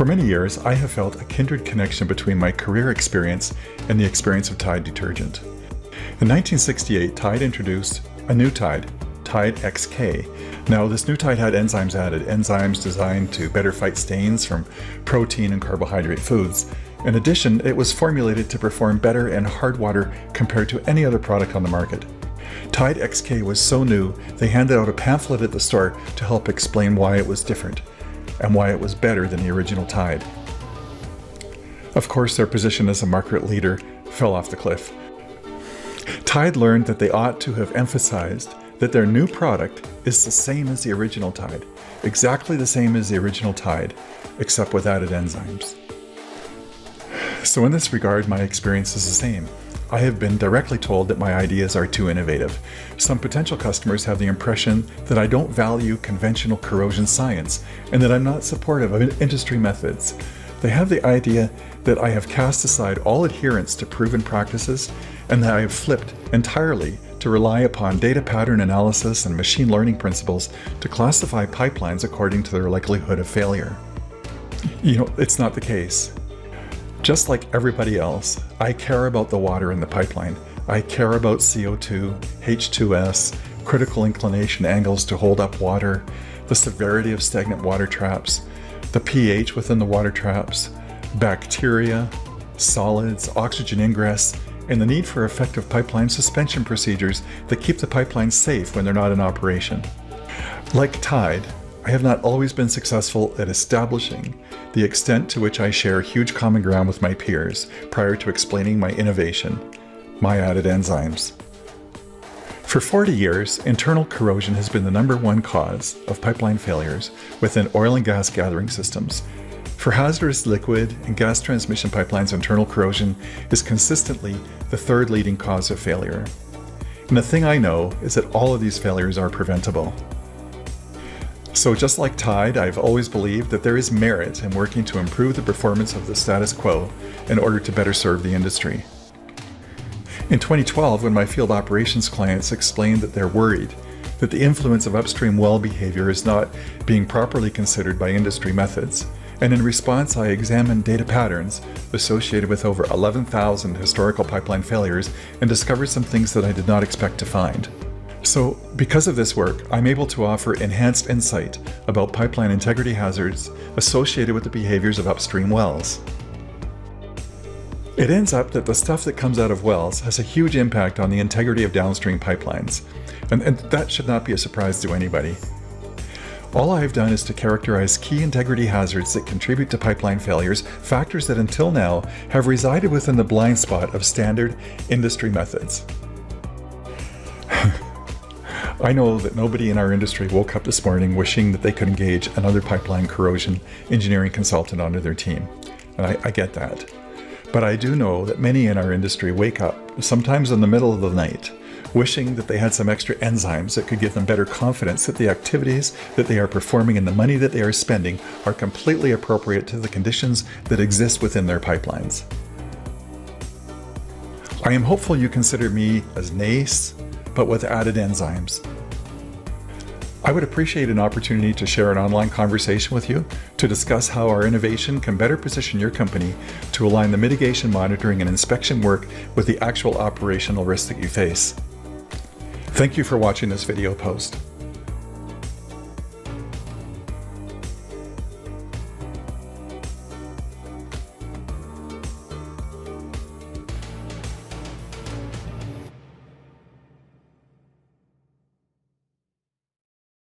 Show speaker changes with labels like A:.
A: For many years, I have felt a kindred connection between my career experience and the experience of Tide detergent. In 1968, Tide introduced a new Tide, Tide XK. Now, this new Tide had enzymes added, enzymes designed to better fight stains from protein and carbohydrate foods. In addition, it was formulated to perform better in hard water compared to any other product on the market. Tide XK was so new, they handed out a pamphlet at the store to help explain why it was different and why it was better than the original Tide. Of course, their position as a market leader fell off the cliff. Tide learned that they ought to have emphasized that their new product is the same as the original Tide, exactly the same as the original Tide, except with added enzymes. So in this regard, my experience is the same. I have been directly told that my ideas are too innovative. Some potential customers have the impression that I don't value conventional corrosion science and that I'm not supportive of industry methods. They have the idea that I have cast aside all adherence to proven practices and that I have flipped entirely to rely upon data pattern analysis and machine learning principles to classify pipelines according to their likelihood of failure. It's not the case. Just like everybody else, I care about the water in the pipeline. I care about CO2, H2S, critical inclination angles to hold up water, the severity of stagnant water traps, the pH within the water traps, bacteria, solids, oxygen ingress, and the need for effective pipeline suspension procedures that keep the pipeline safe when they're not in operation. Like Tide, I have not always been successful at establishing the extent to which I share huge common ground with my peers prior to explaining my innovation, my added enzymes. For 40 years, internal corrosion has been the #1 cause of pipeline failures within oil and gas gathering systems. For hazardous liquid and gas transmission pipelines, internal corrosion is consistently the third leading cause of failure. And the thing I know is that all of these failures are preventable. So just like Tide, I've always believed that there is merit in working to improve the performance of the status quo in order to better serve the industry. In 2012, when my field operations clients explained that they're worried that the influence of upstream well behavior is not being properly considered by industry methods, and in response I examined data patterns associated with over 11,000 historical pipeline failures and discovered some things that I did not expect to find. So, because of this work, I'm able to offer enhanced insight about pipeline integrity hazards associated with the behaviors of upstream wells. It ends up that the stuff that comes out of wells has a huge impact on the integrity of downstream pipelines, and that should not be a surprise to anybody. All I have done is to characterize key integrity hazards that contribute to pipeline failures, factors that until now have resided within the blind spot of standard industry methods. I know that nobody in our industry woke up this morning wishing that they could engage another pipeline corrosion engineering consultant onto their team, and I get that. But I do know that many in our industry wake up, sometimes in the middle of the night, wishing that they had some extra enzymes that could give them better confidence that the activities that they are performing and the money that they are spending are completely appropriate to the conditions that exist within their pipelines. I am hopeful you consider me as NACE, but with added enzymes. I would appreciate an opportunity to share an online conversation with you to discuss how our innovation can better position your company to align the mitigation monitoring and inspection work with the actual operational risks that you face. Thank you for watching this video post.